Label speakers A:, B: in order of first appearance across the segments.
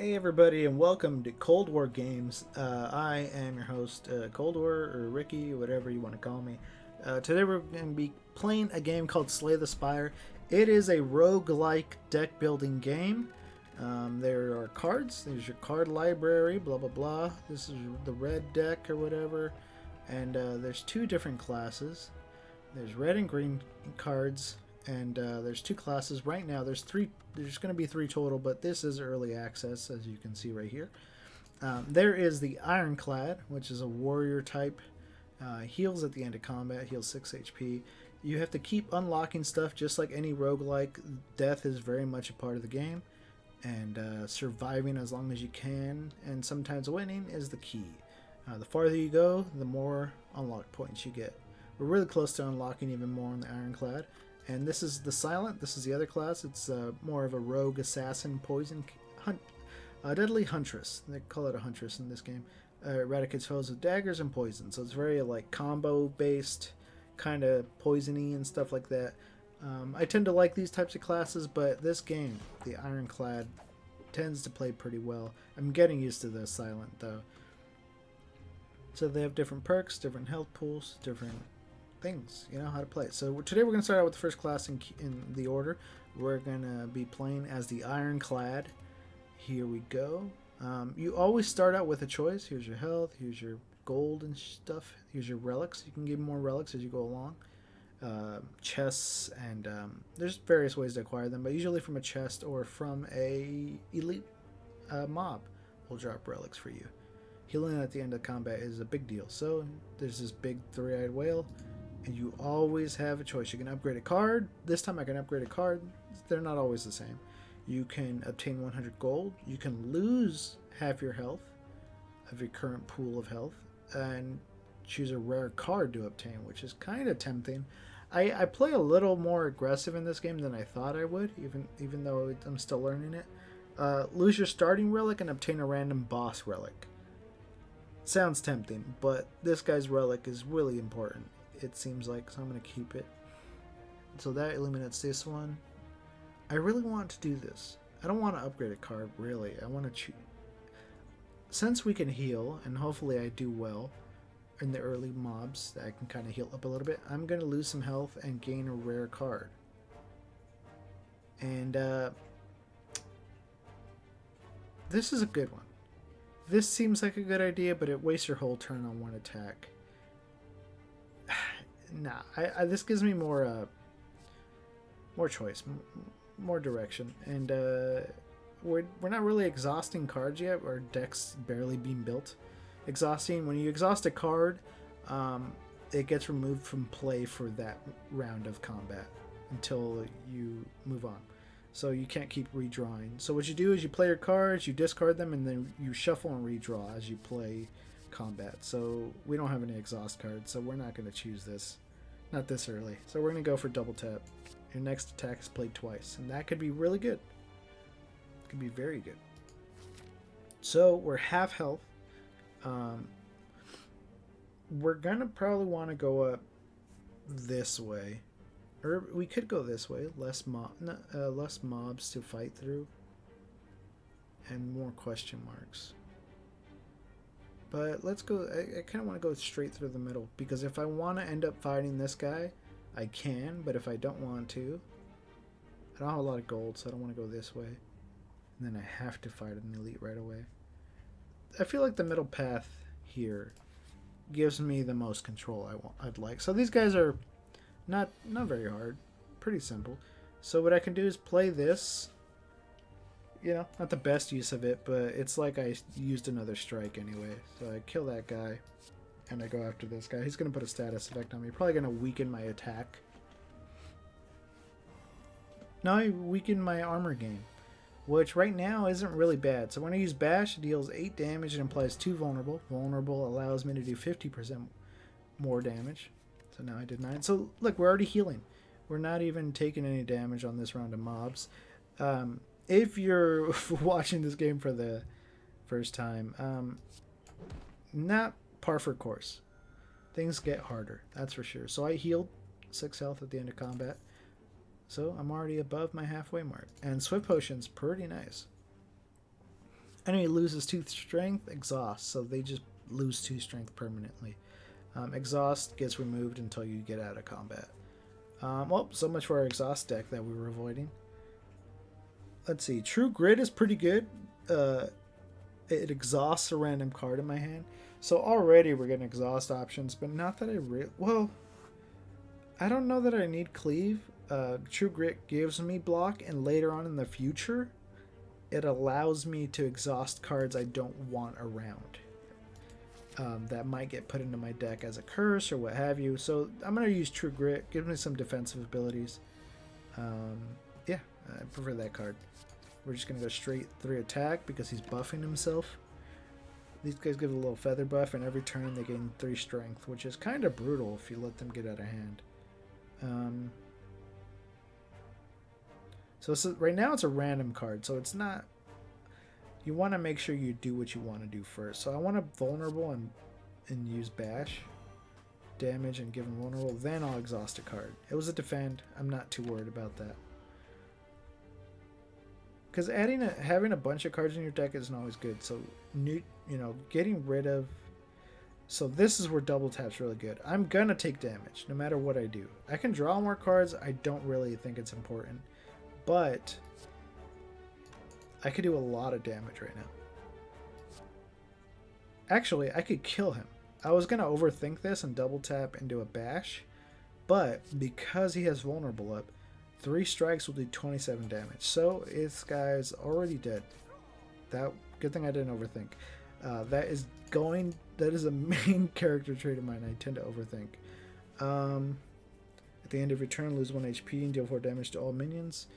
A: Hey everybody, and welcome to Cold War Games. I am your host, Cold War, or Ricky, whatever you want to call me. Today we're going to be playing a game called Slay the Spire. It is a roguelike deck building game. There are cards, there's your card library, blah blah blah. This is the red deck or whatever. And there's two different classes. There's red and green cards, and there's two classes right now. There's going to be three total, but this is early access, as you can see right here. There is the Ironclad, which is a warrior type. Heals at the end of combat, heals 6 HP. You have to keep unlocking stuff, just like any roguelike. Death is very much a part of the game, and surviving as long as you can, and sometimes winning is the key. The farther you go, the more unlock points you get. We're really close to unlocking even more on the Ironclad. And this is the Silent. This is the other class. It's more of a rogue assassin poison deadly huntress. They call it a huntress in this game. Eradicates foes with daggers and poison. So it's very like combo based, kind of poisony and stuff like that. I tend to like these types of classes, but this game, the Ironclad, tends to play pretty well. I'm getting used to the Silent though. So they have different perks, different health pools, different things, you know, how to play it. So today we're going to start out with the first class in the order. We're going to be playing as the Ironclad. Here we go. You always start out with a choice. Here's your health, here's your gold and stuff, here's your relics. You can get more relics as you go along. Chests, and there's various ways to acquire them, but usually from a chest or from a elite mob will drop relics for you. Healing at the end of combat is a big deal. So there's this big three-eyed whale, and you always have a choice. You can upgrade a card. This time I can upgrade a card. They're not always the same. You can obtain 100 gold. You can lose half your health of your current pool of health and choose a rare card to obtain, which is kind of tempting. I play a little more aggressive in this game than I thought I would, even though I'm still learning it. Lose your starting relic and obtain a random boss relic. Sounds tempting, but this guy's relic is really important, it seems like, so I'm going to keep it. So that eliminates this one. I really want to do this. I don't want to upgrade a card, really. I want to choose. Since we can heal, and hopefully I do well in the early mobs, that I can kind of heal up a little bit, I'm going to lose some health and gain a rare card. And this is a good one. This seems like a good idea, but it wastes your whole turn on one attack. Nah, this gives me more choice, more direction, and we're not really exhausting cards yet. Our deck's barely being built. When you exhaust a card, it gets removed from play for that round of combat until you move on. So you can't keep redrawing. So what you do is you play your cards, you discard them, and then you shuffle and redraw as you play combat. So we don't have any exhaust cards, so we're not going to choose this. Not this early. So we're going to go for double tap. Your next attack is played twice, and that could be really good. It could be very good. So we're half health. We're going to probably want to go up this way. Or we could go this way, less mobs to fight through, and more question marks. But let's go. I kind of want to go straight through the middle, because if I want to end up fighting this guy, I can. But if I don't want to, I don't have a lot of gold, so I don't want to go this way. And then I have to fight an elite right away. I feel like the middle path here gives me the most control I'd like. So these guys are not very hard, pretty simple. So what I can do is play this. You know, not the best use of it, but it's like I used another strike anyway. So I kill that guy, and I go after this guy. He's going to put a status effect on me. Probably going to weaken my attack. Now I weaken my armor gain, which right now isn't really bad. So when I use Bash, it deals 8 damage and implies 2 vulnerable. Vulnerable allows me to do 50% more damage. So now I did 9. So look, we're already healing. We're not even taking any damage on this round of mobs. If you're watching this game for the first time, not par for course. Things get harder, that's for sure. So I healed 6 health at the end of combat. So I'm already above my halfway mark. And Swift Potion's pretty nice. Enemy loses 2 strength, exhaust, so they just lose 2 strength permanently. Exhaust gets removed until you get out of combat. Well, so much for our exhaust deck that we were avoiding. Let's see. True Grit is pretty good. It exhausts a random card in my hand. So already we're getting exhaust options, but not that I well, I don't know that I need Cleave. True Grit gives me block, and later on in the future, it allows me to exhaust cards I don't want around. That might get put into my deck as a curse or what have you. So I'm going to use True Grit. Gives me some defensive abilities. Yeah, I prefer that card. We're just going to go straight 3 attack because he's buffing himself. These guys give a little feather buff, and every turn they gain 3 strength, which is kind of brutal if you let them get out of hand. So right now it's a random card, so it's not... You want to make sure you do what you want to do first. So I want to vulnerable and use bash damage and give him vulnerable. Then I'll exhaust a card. It was a defend. I'm not too worried about that. Because having a bunch of cards in your deck isn't always good. So getting rid of... So this is where double tap's really good. I'm going to take damage no matter what I do. I can draw more cards. I don't really think it's important. But I could do a lot of damage right now. Actually, I could kill him. I was going to overthink this and double tap into a bash. But because he has vulnerable up, 3 strikes will do 27 damage. So this guy's already dead. Good thing I didn't overthink. That is a main character trait of mine. I tend to overthink. At the end of your turn, lose 1 HP and deal 4 damage to all minions.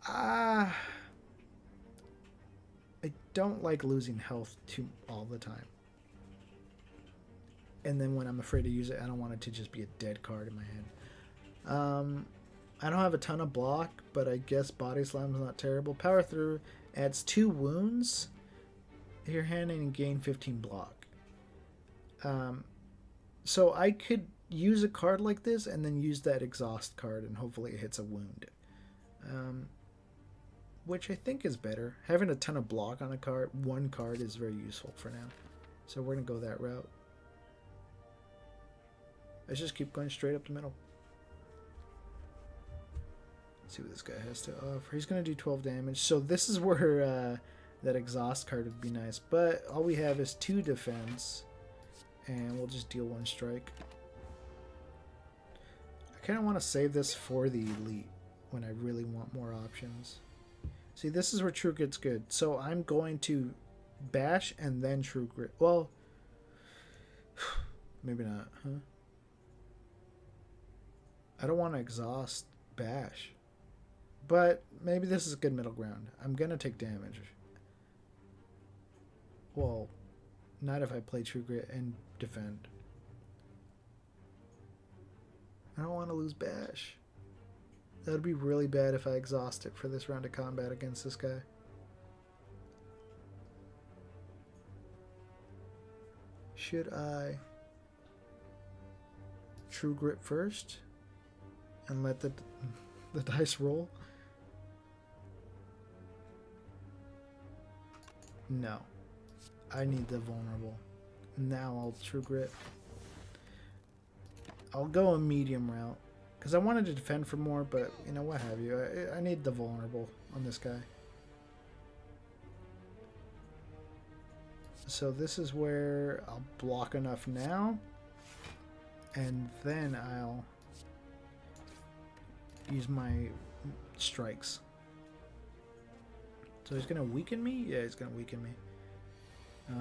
A: I don't like losing health all the time. And then when I'm afraid to use it, I don't want it to just be a dead card in my hand. I don't have a ton of block, but I guess Body Slam is not terrible. Power Through adds 2 wounds to your hand and gain 15 block. So I could use a card like this and then use that exhaust card and hopefully it hits a wound. Which I think is better. Having a ton of block on one card is very useful for now. So we're going to go that route. Let's just keep going straight up the middle. Let's see what this guy has to offer. He's going to do 12 damage. So this is where that exhaust card would be nice. But all we have is 2 defense. And we'll just deal 1 strike. I kind of want to save this for the elite when I really want more options. See, this is where True Grit's good. So I'm going to bash and then True Grit. Well, maybe not, huh? I don't want to exhaust bash. But maybe this is a good middle ground. I'm going to take damage. Well, not if I play True Grit and defend. I don't want to lose bash. That would be really bad if I exhaust it for this round of combat against this guy. Should I True Grit first and let the dice roll? No. I need the vulnerable. Now I'll True Grit. I'll go a medium route. Because I wanted to defend for more, but, what have you. I need the vulnerable on this guy. So this is where I'll block enough now. And then I'll use my strikes. So he's going to weaken me? Yeah, he's going to weaken me. I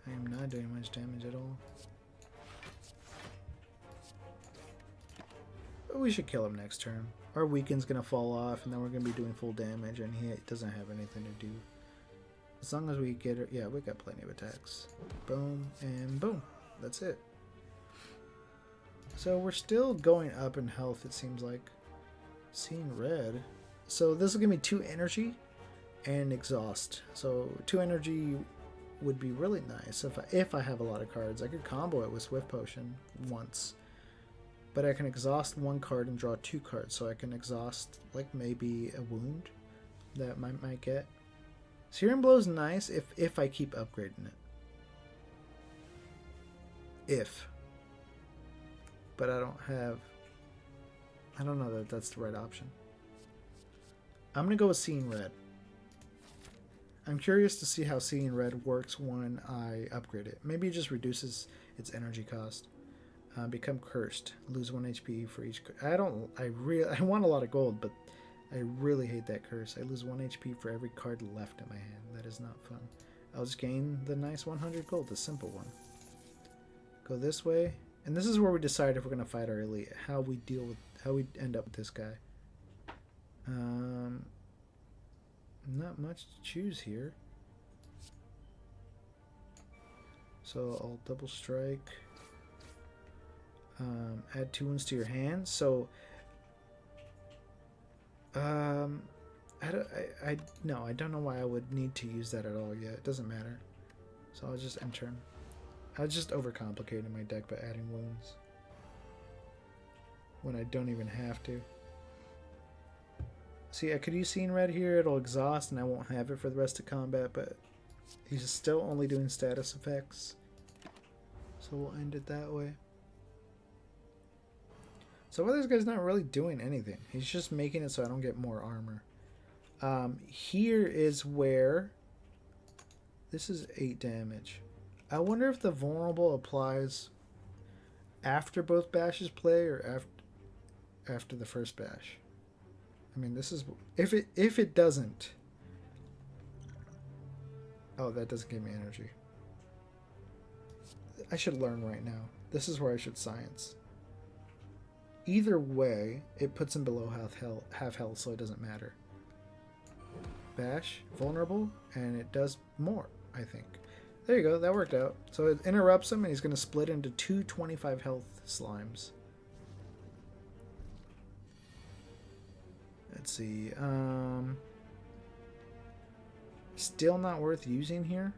A: am not doing much damage at all. But we should kill him next turn. Our weaken's going to fall off, and then we're going to be doing full damage, and he doesn't have anything to do. As long as we get it... Yeah, we got plenty of attacks. Boom, and boom. That's it. So we're still going up in health, it seems like. Seeing red. So this will give me 2 energy and exhaust. So 2 energy would be really nice if I have a lot of cards. I could combo it with Swift Potion once. But I can exhaust 1 card and draw 2 cards. So I can exhaust, like, maybe a wound. that might get. Searing Blow's nice if I keep upgrading it. If. But I don't know that that's the right option. I'm going to go with Seeing Red. I'm curious to see how Seeing Red works when I upgrade it. Maybe it just reduces its energy cost. Become cursed. Lose 1 HP for each. I want a lot of gold, but I really hate that curse. I lose 1 HP for every card left in my hand. That is not fun. I'll just gain the nice 100 gold, the simple one. Go this way, and this is where we decide if we're gonna fight our elite. How we end up with this guy. Not much to choose here. So I'll double strike. Add 2 wounds to your hand. So, I don't know why I would need to use that at all yet. It doesn't matter. So I'll just enter him. I was just overcomplicating my deck by adding wounds when I don't even have to. See, I could use Seeing Red here. It'll exhaust, and I won't have it for the rest of combat. But he's still only doing status effects, so we'll end it that way. So this guy's not really doing anything. He's just making it so I don't get more armor. Here is where... This is 8 damage. I wonder if the vulnerable applies after both bashes play or after the first bash. I mean, this is... If it doesn't... Oh, that doesn't give me energy. I should learn right now. This is where I should science. Either way, it puts him below half health, so it doesn't matter. Bash, vulnerable, and it does more, I think. There you go, that worked out. So it interrupts him, and he's going to split into 2 25 health slimes. Let's see. Still not worth using here.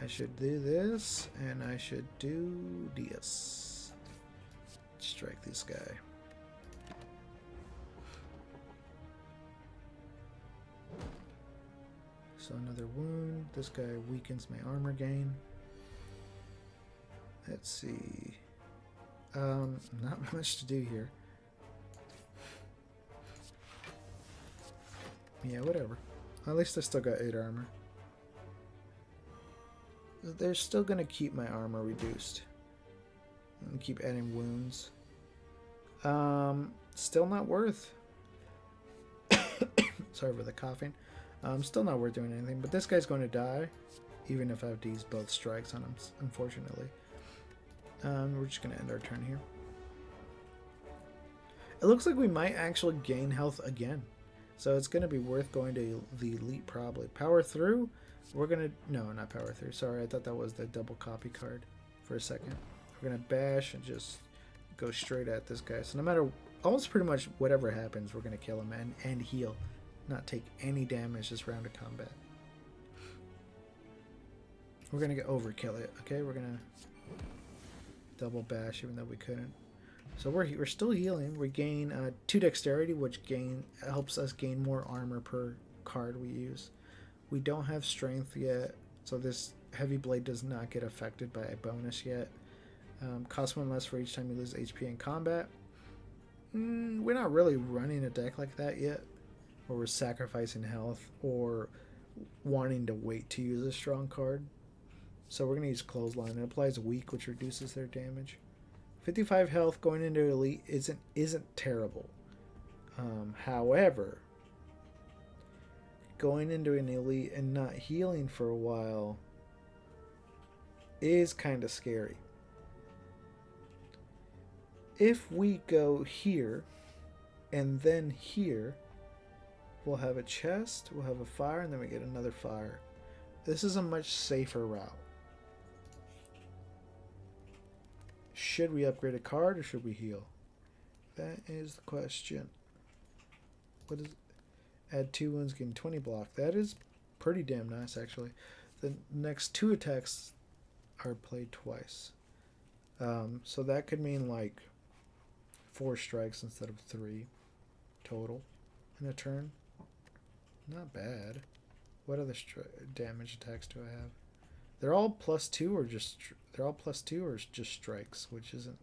A: I should do this, and I should do this. Strike this guy. So another wound. This guy weakens my armor gain. Let's see. Not much to do here. Yeah, whatever. At least I still got 8 armor. They're still gonna keep my armor reduced. And keep adding wounds. Still not worth. Sorry for the coughing. Still not worth doing anything. But this guy's going to die, even if I have to use both strikes on him, unfortunately. We're just going to end our turn here. It looks like we might actually gain health again. So it's going to be worth going to the elite probably. Power through. We're going to... No, not power through. Sorry, I thought that was the double copy card for a second. We're going to bash and just go straight at this guy. So no matter... Almost pretty much whatever happens, we're going to kill him and heal. Not take any damage this round of combat. We're going to overkill it. Okay, we're going to double bash even though we couldn't. So we're still healing. We gain 2 dexterity, which helps us gain more armor per card we use. We don't have strength yet, so this heavy blade does not get affected by a bonus yet. Costs 1 less for each time you lose HP in combat. We're not really running a deck like that yet, where we're sacrificing health or wanting to wait to use a strong card. So we're going to use Clothesline. It applies weak, which reduces their damage. 55 health going into elite isn't terrible. However, going into an elite and not healing for a while is kind of scary. If we go here and then here, we'll have a chest, we'll have a fire, and then we get another fire. This is a much safer route. Should we upgrade a card or should we heal? That is the question. What is... Add 2 wounds, gain 20 block. That is pretty damn nice, actually. The next 2 attacks are played twice. So that could mean like 4 strikes instead of 3 total in a turn. Not bad. What other damage attacks do I have? They're all +2 or just... They're all +2 or just strikes, which isn't...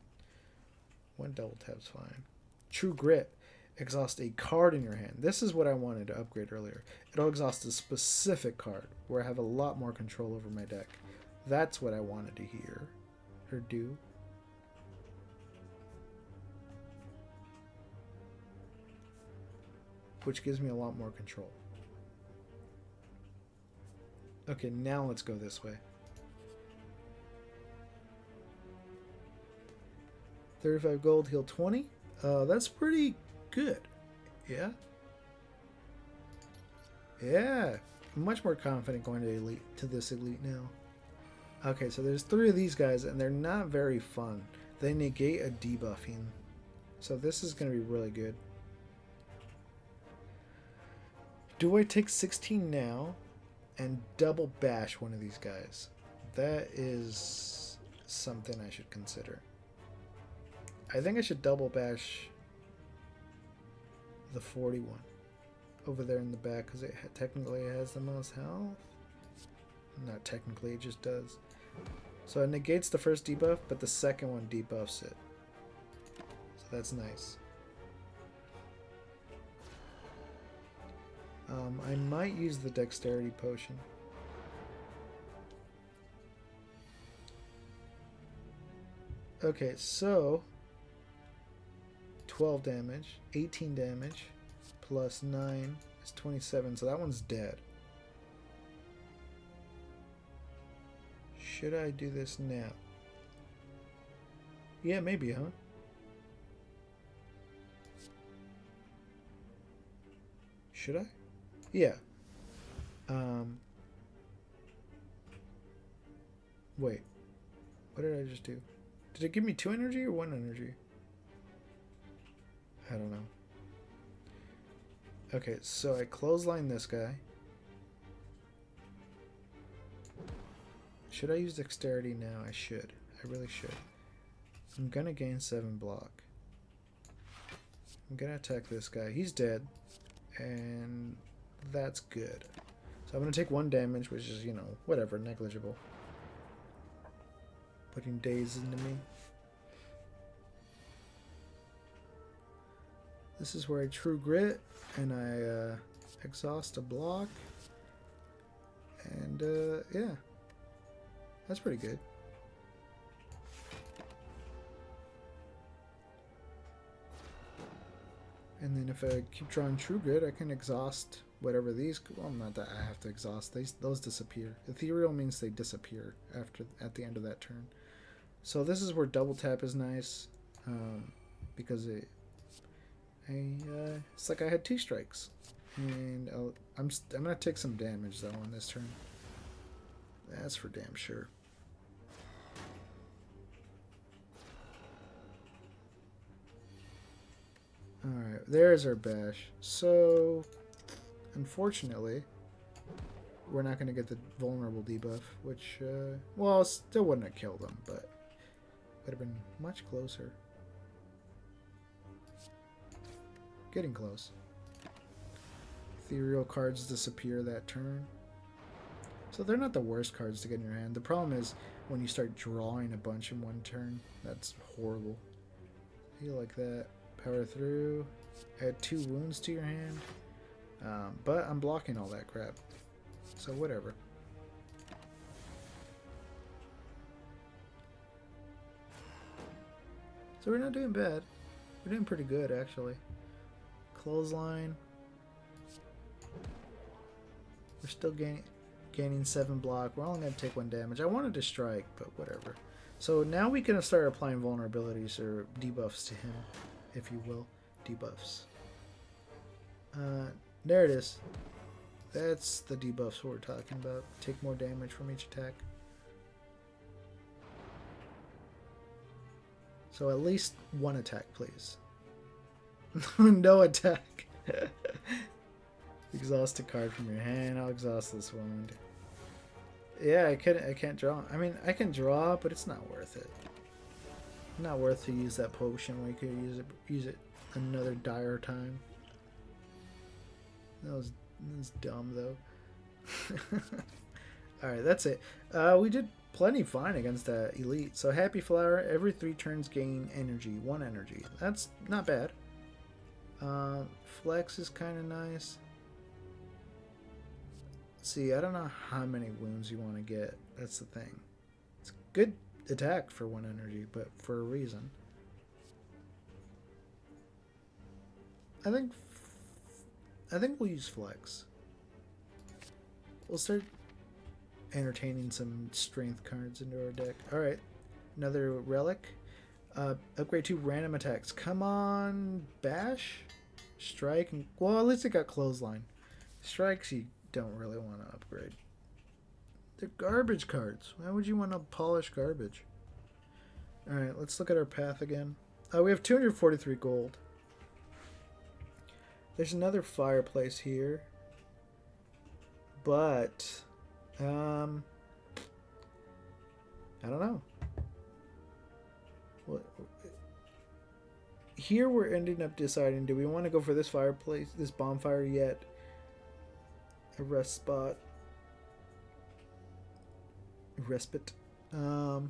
A: One double tap's fine. True Grit. Exhaust a card in your hand. This is what I wanted to upgrade earlier. It'll exhaust a specific card where I have a lot more control over my deck. That's what I wanted to hear. Or do. Which gives me a lot more control. Okay, now let's go this way. 35 gold, heal 20. That's pretty good. Yeah? Yeah. I'm much more confident going to this elite now. Okay, so there's 3 of these guys, and they're not very fun. They negate a debuffing. So this is going to be really good. Do I take 16 now and double bash one of these guys? That is something I should consider. I think I should double bash the 41 over there in the back because it technically has the most health. Not technically, it just does. So it negates the first debuff, but the second one debuffs it. So that's nice. I might use the dexterity potion. Okay, so 12 damage, 18 damage, plus 9 is 27, so that one's dead. Should I do this now? Yeah, maybe, huh? Should I? Yeah. Wait. What did I just do? Did it give me 2 energy or 1 energy? I don't know. Okay, so I clothesline this guy. Should I use dexterity now? I should. I really should. I'm gonna gain 7 block. I'm gonna attack this guy. He's dead. And that's good. So I'm gonna take 1 damage, which is, you know, whatever, negligible. Putting daze into me. This is where I True Grit, and I exhaust a block. And yeah, that's pretty good. And then if I keep drawing True Grit, I can exhaust whatever these... Well, not that I have to exhaust. Those disappear. Ethereal means they disappear at the end of that turn. So this is where double tap is nice, because it's like I had 2 strikes, and I'm gonna take some damage though on this turn. That's for damn sure. Alright, there's our bash. So, unfortunately, we're not going to get the vulnerable debuff, which, well, still wouldn't have killed him, but would have been much closer. Getting close. Ethereal cards disappear that turn. So they're not the worst cards to get in your hand. The problem is when you start drawing a bunch in one turn. That's horrible. Heal like that. Power through. Add 2 wounds to your hand. But I'm blocking all that crap. So whatever. So we're not doing bad. We're doing pretty good, actually. Clothesline. We're still gaining 7 block. We're only going to take 1 damage. I wanted to strike, but whatever. So now we can start applying vulnerabilities or debuffs to him, if you will. Debuffs. There it is. That's the debuffs we're talking about. Take more damage from each attack. So at least 1 attack, please. No attack. Exhaust a card from your hand. I'll exhaust this wound. Yeah, I can't draw. I mean, I can draw, but it's not worth it. Not worth to use that potion when you could use it another dire time. That was That's dumb, though. Alright, that's it. We did plenty fine against that elite. So Happy Flower, every 3 turns gain energy. 1 energy. That's not bad. Flex is kind of nice. See, I don't know how many wounds you want to get. That's the thing. It's good attack for 1 energy, but for a reason. I think we'll use Flex. We'll start entertaining some strength cards into our deck. Alright, another relic. Upgrade to random attacks. Come on, Bash? Strike? And, well, at least it got Clothesline. Strikes you don't really want to upgrade. They're garbage cards. Why would you want to polish garbage? Alright, let's look at our path again. We have 243 gold. There's another fireplace here. But I don't know. What here we're ending up deciding, do we want to go for this fireplace, this bonfire yet? A rest spot. Respite. Or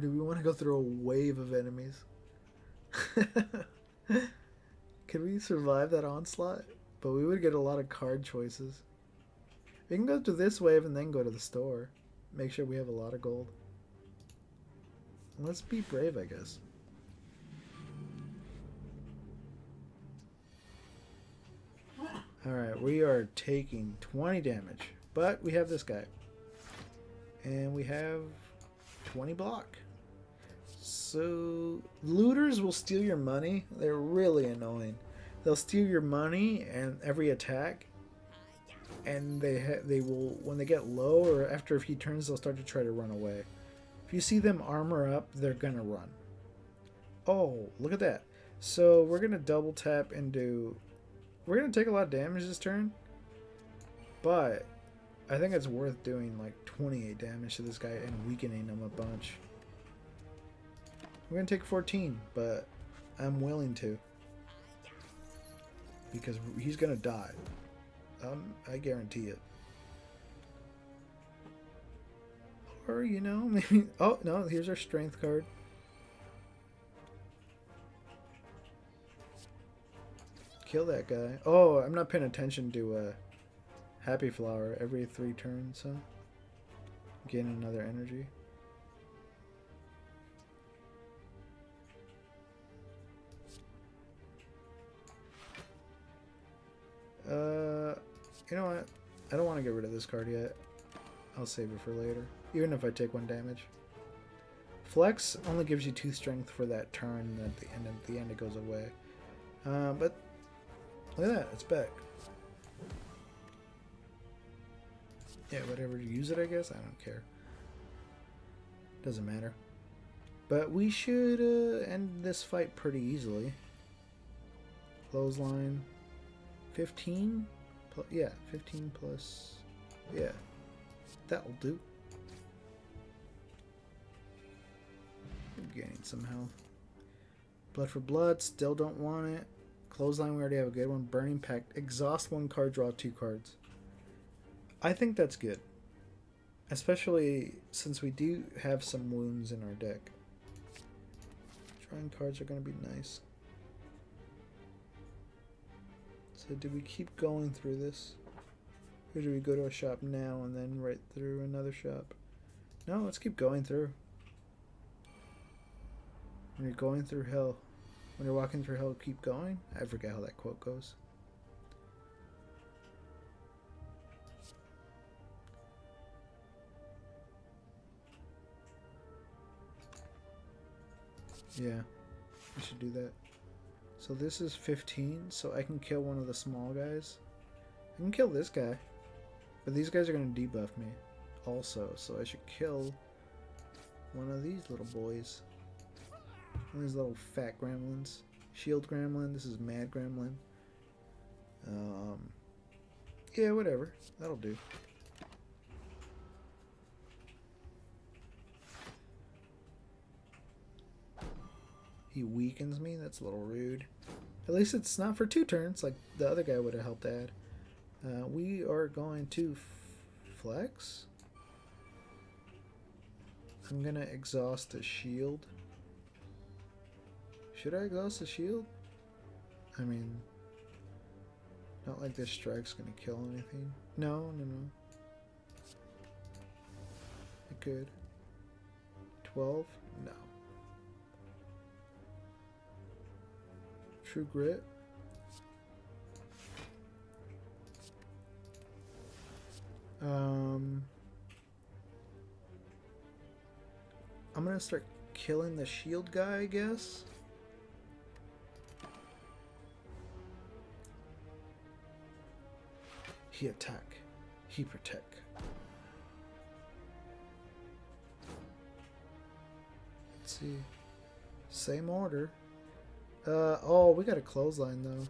A: do we want to go through a wave of enemies? Can we survive that onslaught? But we would get a lot of card choices. We can go to this wave and then go to the store. Make sure we have a lot of gold. Let's be brave, I guess. Alright, we are taking 20 damage. But we have this guy. And we have 20 block. So, looters will steal your money. They're really annoying. They'll steal your money and every attack. And they will, when they get low or after a few turns, they'll start to try to run away. If you see them armor up, they're going to run. Oh, look at that. So, we're going to double tap into... We're going to take a lot of damage this turn. But I think it's worth doing like 28 damage to this guy and weakening him a bunch. We're going to take 14, but I'm willing to. Because he's going to die. I guarantee it. Or, you know, maybe... Oh, no, here's our strength card. Kill that guy. Oh, I'm not paying attention to Happy Flower every 3 turns, so... Gain another energy. You know what? I don't want to get rid of this card yet. I'll save it for later. Even if I take 1 damage. Flex only gives you 2 strength for that turn, and at the end it goes away. But look at that, it's back. Yeah, whatever, use it I guess? I don't care. Doesn't matter. But we should end this fight pretty easily. Clothesline. 15? Yeah, 15 plus... Yeah. That'll do. I'm gaining some health. Blood for blood, still don't want it. Clothesline, we already have a good one. Burning Pact. Exhaust 1 card, draw 2 cards. I think that's good. Especially since we do have some wounds in our deck. Drawing cards are going to be nice. So do we keep going through this? Or do we go to a shop now and then right through another shop? No, let's keep going through. When you're going through hell. When you're walking through hell, keep going? I forget how that quote goes. Yeah, we should do that. So this is 15, so I can kill one of the small guys. I can kill this guy. But these guys are going to debuff me also, so I should kill one of these little boys. One of these little fat gremlins. Shield gremlin, this is mad gremlin. Yeah, whatever. That'll do. He weakens me? That's a little rude. At least it's not for 2 turns like the other guy would have helped add. We are going to flex. I'm gonna exhaust the shield. Should I exhaust the shield? I mean, not like this strike's gonna kill anything. No. It could. 12? No. True Grit. I'm gonna start killing the shield guy, I guess. He attack. He protect. Let's see. Same order. Oh, we got a clothesline though.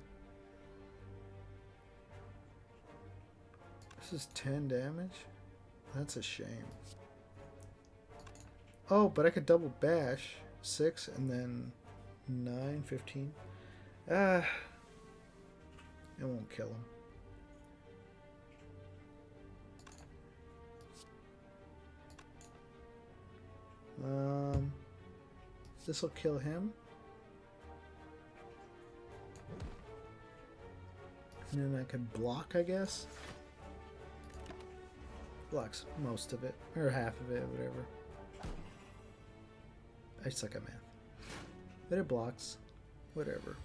A: This is 10 damage? That's a shame. Oh, but I could double bash. 6 and then 9, 15. It won't kill him. This will kill him. And then I could block, I guess. Blocks most of it. Or half of it, whatever. I suck at math. But it blocks. Whatever.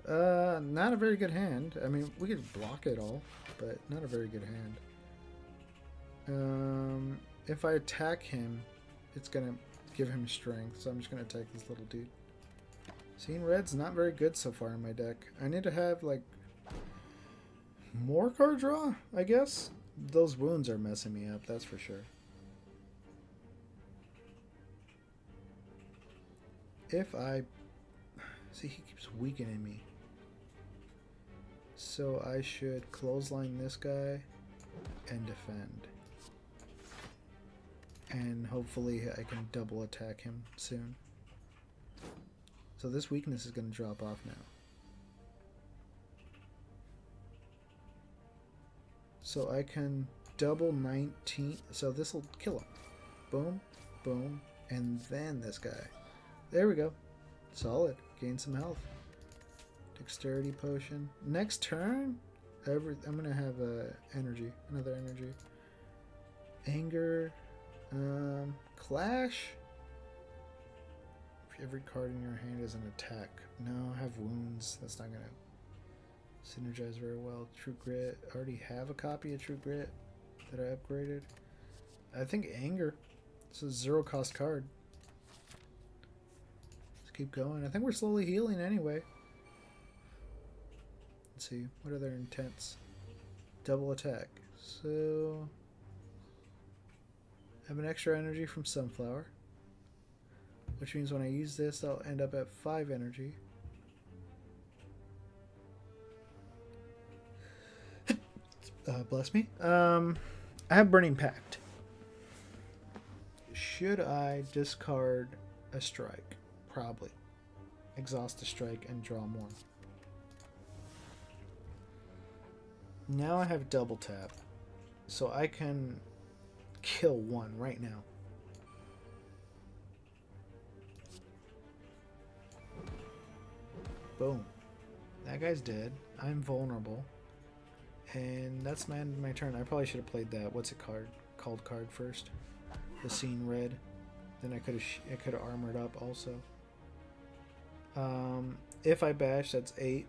A: Not a very good hand. I mean, we could block it all, but not a very good hand. If I attack him, it's gonna give him strength, so I'm just gonna attack this little dude. Seeing red's not very good so far in my deck. I need to have, like, more card draw, I guess? Those wounds are messing me up, that's for sure. If I... See, he keeps weakening me. So I should clothesline this guy and defend. And hopefully I can double attack him soon. So this weakness is going to drop off now. So I can double 19. So this will kill him. Boom, boom, and then this guy. There we go. Solid. Gain some health. Dexterity potion. Next turn, I'm going to have energy. Another energy. Anger. Clash. If every card in your hand is an attack. No, I have wounds. That's not going to synergize very well. True Grit. I already have a copy of True Grit that I upgraded. I think Anger. It's a 0 cost card. Let's keep going. I think we're slowly healing anyway. Let's see. What are their intents? Double attack. So... I have an extra energy from Sunflower. Which means when I use this, I'll end up at 5 energy. Bless me. I have Burning Pact. Should I discard a strike? Probably. Exhaust a strike and draw more. Now I have double tap. So I can kill one right now. Boom. That guy's dead. I'm vulnerable. And that's my end of my turn. I probably should have played that. What's it called card first? The Scene Red. Then I could have armored up also. If I bash, that's 8.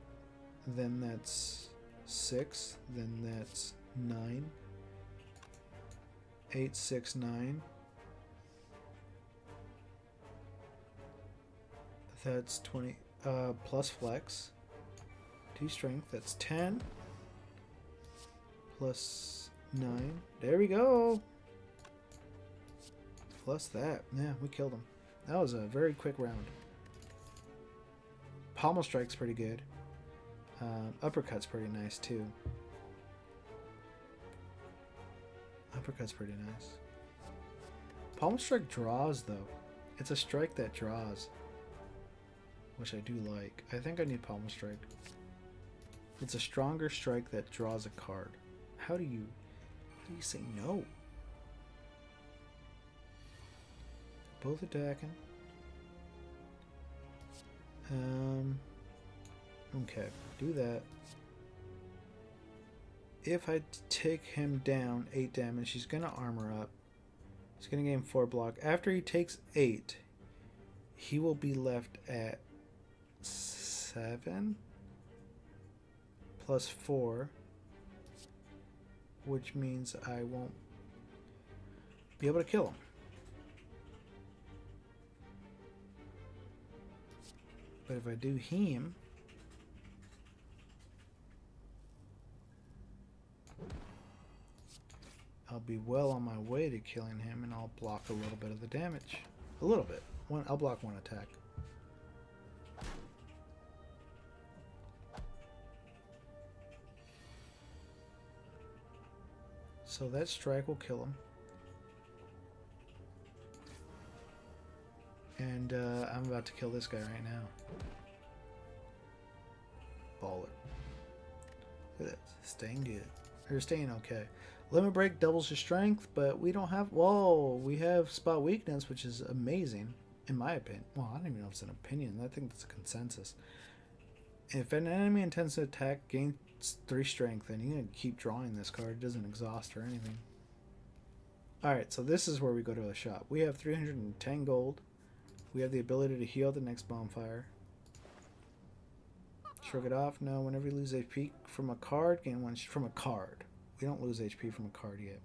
A: Then that's 6. Then that's 9. 8, 6, 9. That's 20. Plus flex. 2 strength. That's 10. Plus 9. There we go. Plus that. Yeah, we killed him. That was a very quick round. Pommel strike's pretty good. Uppercut's pretty nice too. Uppercut's pretty nice. Pommel strike draws though. It's a strike that draws. which I do like. I think I need Pommel Strike. It's a stronger strike that draws a card. How do you say no? Both attacking. Okay, do that. If I take him down 8 damage, he's gonna armor up. He's gonna gain 4 block. After he takes 8, he will be left at 7 plus 4, which means I won't be able to kill him. But if I do him, I'll be well on my way to killing him, and I'll block a little bit of the damage. A little bit. I'll block 1 attack. So that strike will kill him. And I'm about to kill this guy right now. Baller. Look at that. Staying good. Or staying okay. Limit Break doubles your strength, but we don't have... Whoa! We have Spot Weakness, which is amazing, in my opinion. Well, I don't even know if it's an opinion. I think that's a consensus. If an enemy intends to attack, gains 3 strength, and you can keep drawing this card. It doesn't exhaust or anything. Alright, so this is where we go to the shop. We have 310 gold. We have the ability to heal the next bonfire. Shrug it off. No, whenever you lose HP from a card, gain 1 from a card. We don't lose HP from a card yet.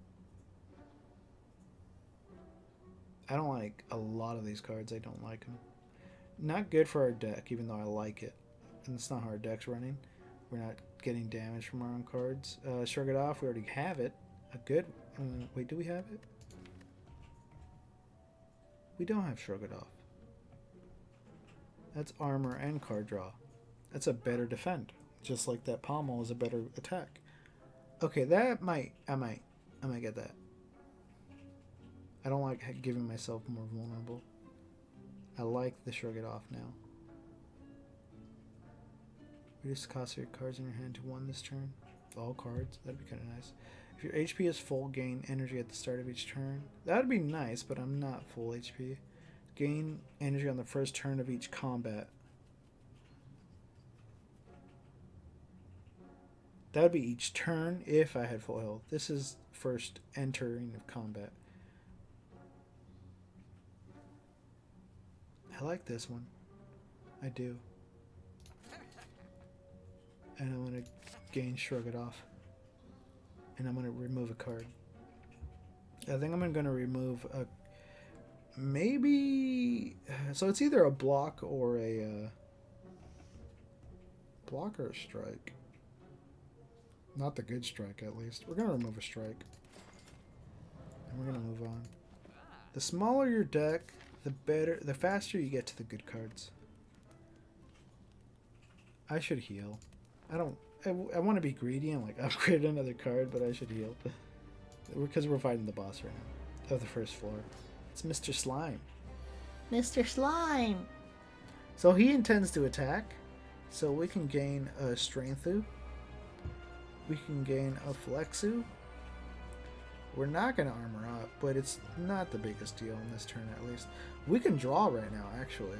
A: I don't like a lot of these cards. I don't like them. Not good for our deck, even though I like it. And it's not how our deck's running. We're not getting damage from our own cards. Shrug it off. We already have it. A good... wait, do we have it? We don't have Shrug it off. That's armor and card draw. That's a better defend. Just like that pommel is a better attack. Okay, that might... I might get that. I don't like giving myself more vulnerable. I like the Shrug it off now. Reduce the cost of your cards in your hand to 1 this turn. All cards. That'd be kind of nice. If your HP is full, gain energy at the start of each turn. That'd be nice, but I'm not full HP. Gain energy on the first turn of each combat. That would be each turn if I had full health. This is first entering of combat. I like this one. I do. And I'm going to gain Shrug it off. And I'm going to remove a card. I think I'm going to remove a... Maybe... So it's either a block or a... block or a strike. Not the good strike, at least. We're going to remove a strike. And we're going to move on. The smaller your deck, the better... The faster you get to the good cards. I should heal. I want to be greedy and like upgrade another card, but I should heal. Because we're fighting the boss right now. Of the first floor. It's Mr. Slime. Mr. Slime! So he intends to attack. So we can gain a Strengthu. We can gain a Flexu. We're not going to armor up, but it's not the biggest deal in this turn at least. We can draw right now, actually.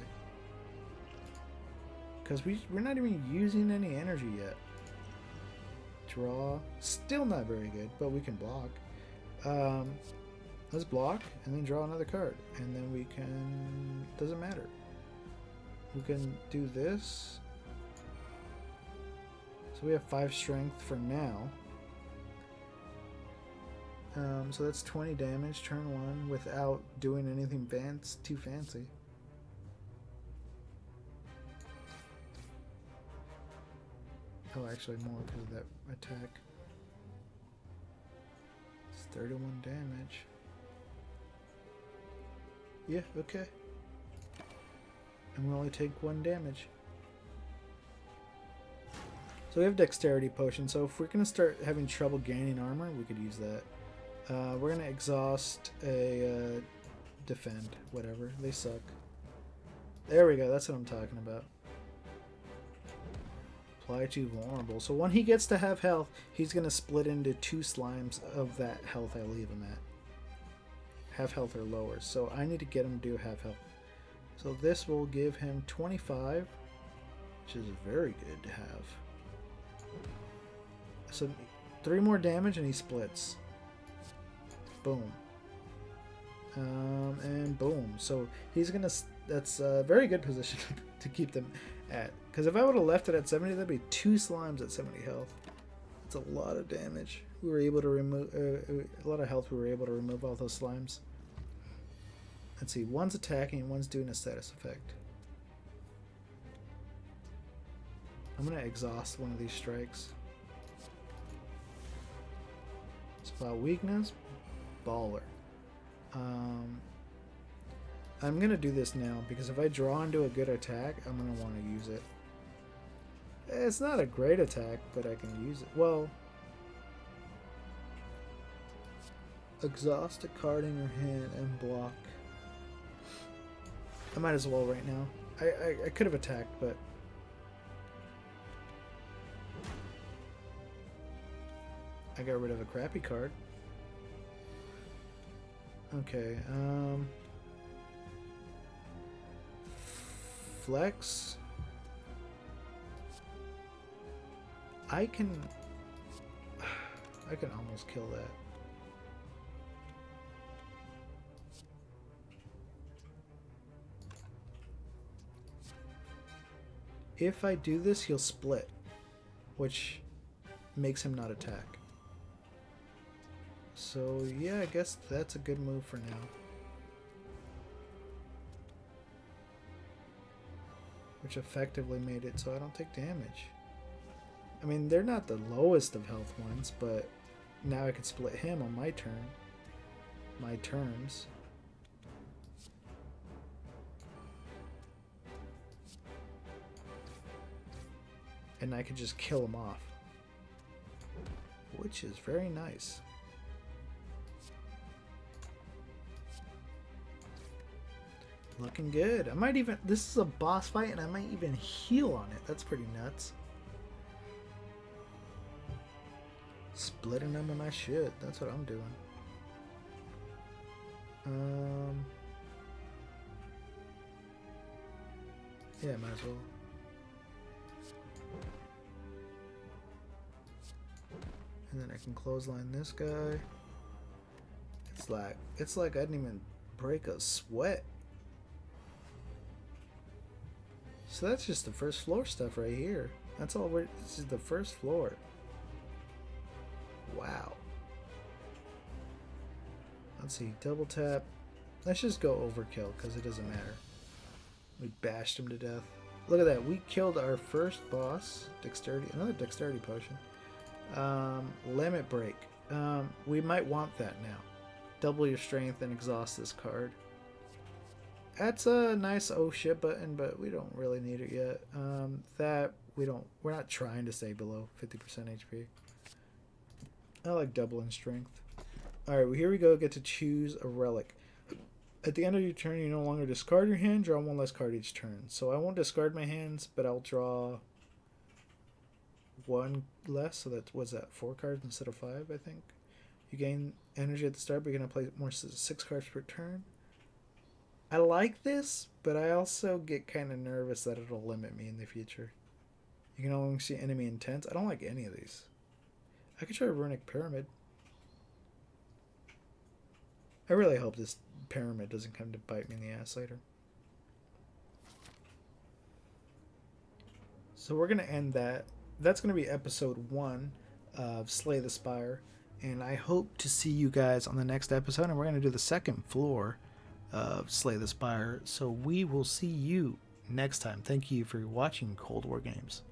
A: Because we're not even using any energy yet. Draw. Still not very good, but we can block. Let's block and then draw another card. And then we can... Doesn't matter. We can do this. So we have 5 strength for now. So that's 20 damage turn 1 without doing anything too fancy. Oh, actually more because of that attack. It's 31 damage. Yeah, okay. And we only take 1 damage. So we have Dexterity Potion, so if we're going to start having trouble gaining armor, we could use that. We're going to exhaust a defend, whatever. They suck. There we go, that's what I'm talking about. apply to vulnerable. So when he gets to half health, he's going to split into 2 slimes of that health I leave him at. Half health or lower. So I need to get him to do half health. So this will give him 25, which is very good to have. So 3 more damage and he splits. Boom. And boom. So he's gonna. That's a very good position to keep them at. Because if I would have left it at 70, that'd be 2 slimes at 70 health. That's a lot of damage. We were able to remove a lot of health. We were able to remove all those slimes. Let's see. One's attacking and one's doing a status effect. I'm gonna exhaust one of these strikes. Spot weakness, baller. I'm gonna do this now because if I draw into a good attack, I'm gonna want to use it. It's not a great attack, but I can use it. Well, exhaust a card in your hand and block. I might as well right now. I could have attacked, but I got rid of a crappy card. Okay, flex. I can almost kill that. If I do this, he'll split, which makes him not attack. So yeah, I guess that's a good move for now. Which effectively made it so I don't take damage. I mean, they're not the lowest of health ones, but now I can split him on my turn. My terms. And I could just kill him off. Which is very nice. Looking good. I might even... This is a boss fight and I might even heal on it. That's pretty nuts. Splitting them when I should. That's what I'm doing. Yeah, might as well. And then I can clothesline this guy. It's like I didn't even break a sweat. So that's just the first floor stuff right here. That's all this is the first floor. Wow. Let's see, double tap. Let's just go overkill because it doesn't matter. We bashed him to death. Look at that. We killed our first boss. Dexterity, another dexterity potion. Limit break. We might want that now. Double your strength and exhaust this card. That's a nice oh shit button, but we don't really need it yet. We're not trying to stay below 50% HP. I like doubling strength. Alright, well, here we go. Get to choose a relic. At the end of your turn, you no longer discard your hand. Draw 1 less card each turn. So I won't discard my hands, but I'll draw 1 less. So that was that 4 cards instead of 5, I think. You gain energy at the start, but you're going to play more 6 cards per turn. I like this, but I also get kind of nervous that it'll limit me in the future. You can only see enemy intents. I don't like any of these. I could try Runic Pyramid. I really hope this pyramid doesn't come to bite me in the ass later. So we're going to end that. That's going to be episode 1 of Slay the Spire. And I hope to see you guys on the next episode. And we're going to do the second floor of Slay the Spire. So we will see you next time. Thank you for watching Cold War Games.